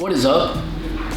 What is up?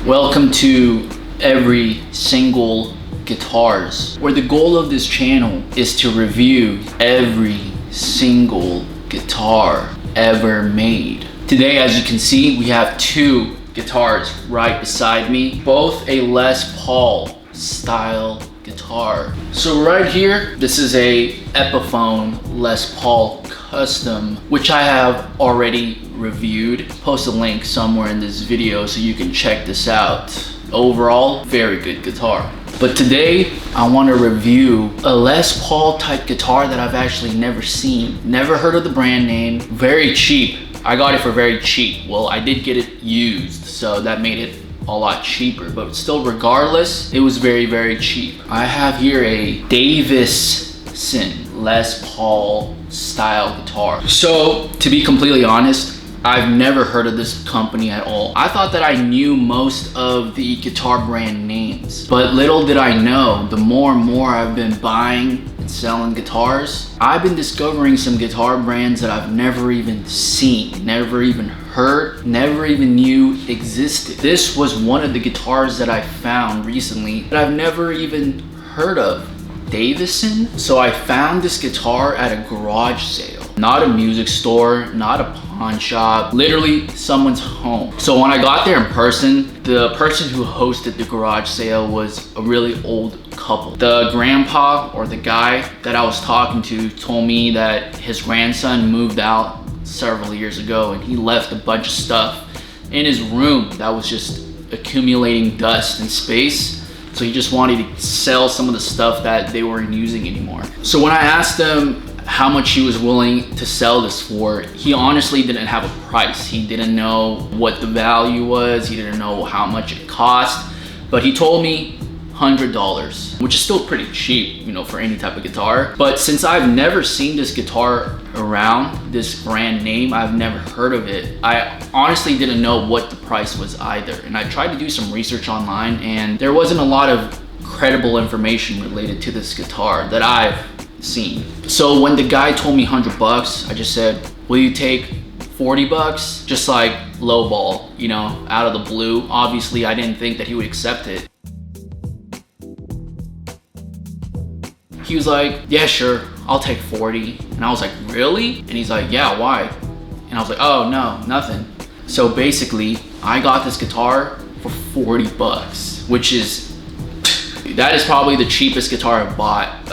Welcome to Every Single Guitars, where the goal of this channel is to review every single guitar ever made. Today, as you can see, we have two guitars right beside me, both a Les Paul style guitar. So right here, this is a Epiphone Les Paul custom, which I have already reviewed. Post a link somewhere in this video so you can check this out. Overall, very good guitar. But today, I want to review a Les Paul type guitar that I've actually never seen. Never heard of the brand name. Very cheap. I got it for very cheap. Well, I did get it used, so that made it a lot cheaper. But still, regardless, it was very, very cheap. I have here a Davison Les Paul style guitar. So, to be completely honest, I've never heard of this company at all. I thought that I knew most of the guitar brand names, but little did I know, the more and more I've been buying and selling guitars, I've been discovering some guitar brands that I've never even seen, never even heard, never even knew existed. This was one of the guitars that I found recently that I've never even heard of. Davison? So I found this guitar at a garage sale. Not a music store, not a pawn shop, literally someone's home. So when I got there in person, the person who hosted the garage sale was a really old couple. The grandpa, or the guy that I was talking to, told me that his grandson moved out several years ago and he left a bunch of stuff in his room that was just accumulating dust and space. So he just wanted to sell some of the stuff that they weren't using anymore. So when I asked him how much he was willing to sell this for, he honestly didn't have a price. He didn't know what the value was. He didn't know how much it cost, but he told me $100, which is still pretty cheap, you know, for any type of guitar. But since I've never seen this guitar around, this brand name, I've never heard of it, I honestly didn't know what the price was either. And I tried to do some research online and there wasn't a lot of credible information related to this guitar that I've seen. So when the guy told me $100, I just said, will you take $40? Just like lowball, you know, out of the blue. Obviously, I didn't think that he would accept it. He was like, yeah, sure, I'll take 40. And I was like, really? And he's like, yeah, why? And I was like, oh, no, nothing. So basically, I got this guitar for $40, which is, that is probably the cheapest guitar I've bought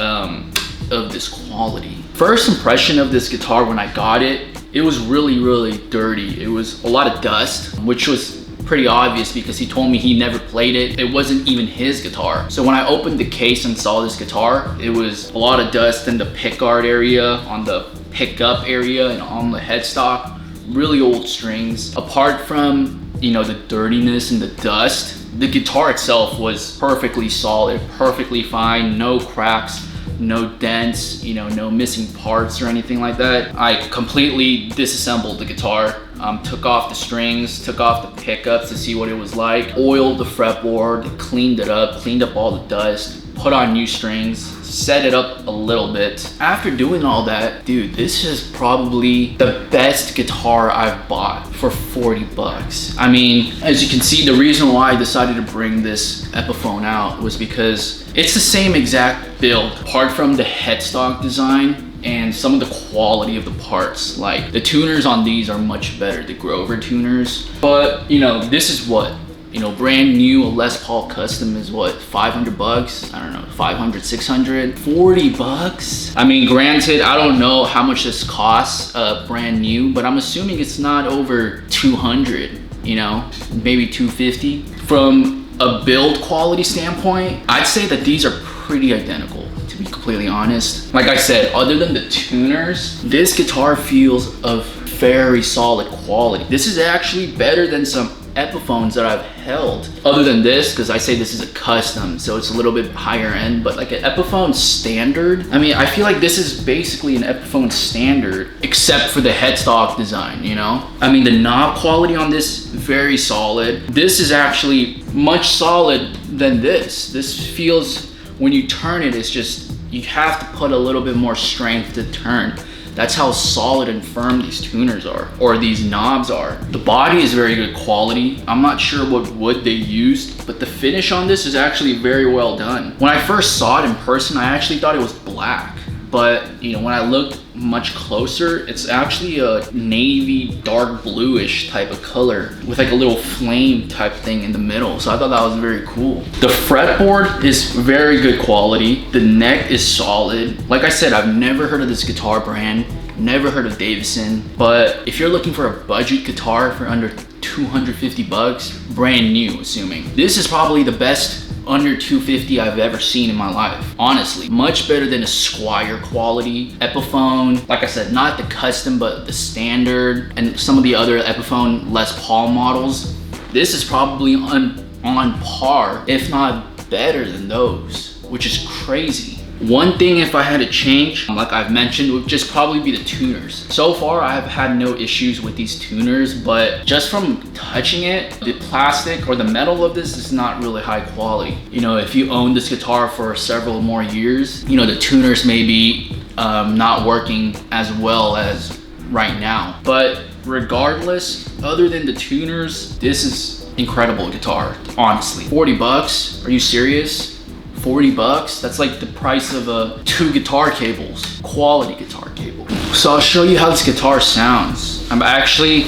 of this quality. First impression of this guitar when I got it, it was really, really dirty. It was a lot of dust, which was pretty obvious because he told me he never played it. It wasn't even his guitar. So when I opened the case and saw this guitar, it was a lot of dust in the pickguard area, on the pickup area, and on the headstock. Really old strings. Apart from, you know, the dirtiness and the dust, the guitar itself was perfectly solid, perfectly fine, no cracks, no dents, you know, no missing parts or anything like that. I completely disassembled the guitar, took off the strings, took off the pickups to see what it was like, oiled the fretboard, cleaned it up, cleaned up all the dust, put on new strings, set it up a little bit. After doing all that, dude, this is probably the best guitar I've bought for $40. I mean, as you can see, the reason why I decided to bring this Epiphone out was because it's the same exact build, apart from the headstock design and some of the quality of the parts. Like, the tuners on these are much better, the Grover tuners. But, you know, this is what, you know, brand new, a Les Paul custom is what, $500? I don't know, 500, 600, $40? I mean, granted, I don't know how much this costs brand new, but I'm assuming it's not over 200, you know, maybe 250. From a build quality standpoint, I'd say that these are pretty identical, to be completely honest. Like I said, other than the tuners, this guitar feels of very solid quality. This is actually better than some Epiphones that I've held. Other than this, because I say this is a custom, so it's a little bit higher end, but like an Epiphone standard, I mean, I feel like this is basically an Epiphone standard, except for the headstock design, you know? I mean, the knob quality on this, very solid. This is actually much solid than this. This feels, when you turn it, it's just, you have to put a little bit more strength to turn. That's how solid and firm these tuners are, or these knobs are. The body is very good quality. I'm not sure what wood they used, but the finish on this is actually very well done. When I first saw it in person, I actually thought it was black. But you know, when I looked much closer, it's actually a navy dark bluish type of color with like a little flame type thing in the middle. So I thought that was very cool. The fretboard is very good quality. The neck is solid. Like I said, I've never heard of this guitar brand, never heard of Davison, but if you're looking for a budget guitar for under 250 bucks, brand new assuming, this is probably the best under 250 I've ever seen in my life. Honestly, much better than a Squire quality Epiphone. Like I said, not the custom, but the standard and some of the other Epiphone Les Paul models. This is probably on par, if not better than those, which is crazy. One thing if I had to change, like I've mentioned, would just probably be the tuners. So far, I have had no issues with these tuners, but just from touching it, the plastic or the metal of this is not really high quality. You know, if you own this guitar for several more years, you know, the tuners may be not working as well as right now. But regardless, other than the tuners, this is incredible guitar, honestly. 40 bucks, are you serious? 40 bucks? That's like the price of 2 guitar cables, quality guitar cable. So I'll show you how this guitar sounds. I've actually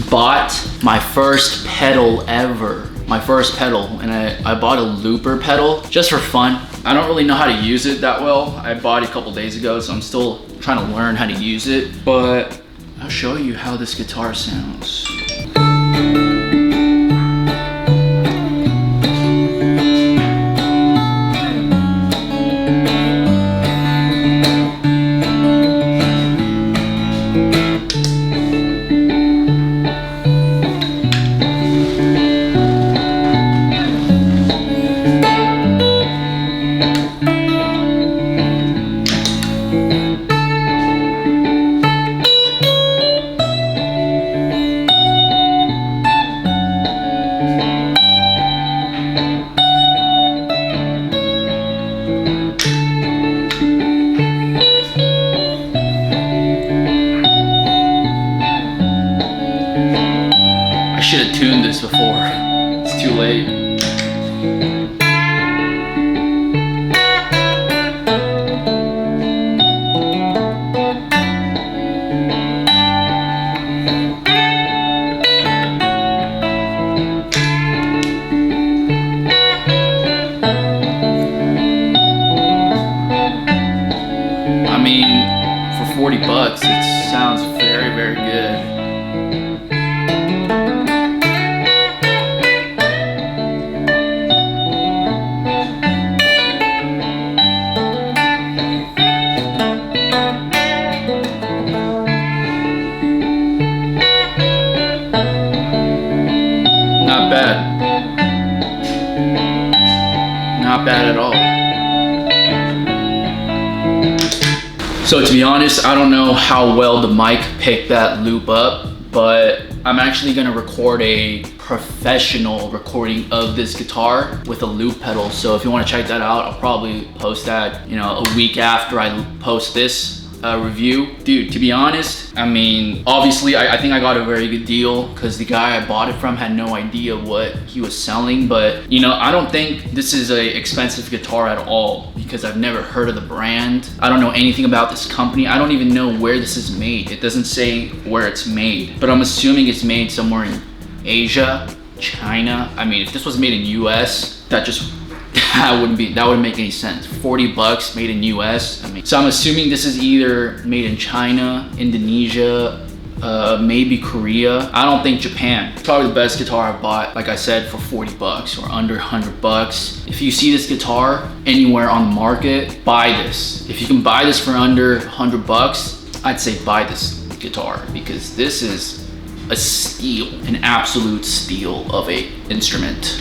bought my first pedal ever. My first pedal, and I bought a looper pedal just for fun. I don't really know how to use it that well. I bought it a couple days ago, so I'm still trying to learn how to use it, but I'll show you how this guitar sounds. I should have tuned this before. It's too late. I mean, for 40 bucks, it sounds very, very good. Not bad. Not bad at all. So to be honest, I don't know how well the mic picked that loop up, but I'm actually gonna record a professional recording of this guitar with a loop pedal. So if you wanna check that out, I'll probably post that, you know, a week after I post this review. Dude, to be honest, I mean, obviously I think I got a very good deal because the guy I bought it from had no idea what he was selling, but you know, I don't think this is a expensive guitar at all because I've never heard of the brand. I don't know anything about this company. I don't even know where this is made. It doesn't say where it's made, but I'm assuming it's made somewhere in Asia, China. I mean, if this was made in US, that wouldn't make any sense. 40 bucks made in US. I mean, so I'm assuming this is either made in China, Indonesia, maybe Korea. I don't think Japan. It's probably the best guitar I bought, like I said, for 40 bucks or under 100 bucks. If you see this guitar anywhere on the market, buy this. If you can buy this for under 100 bucks, I'd say buy this guitar because this is a steal, an absolute steal of a instrument.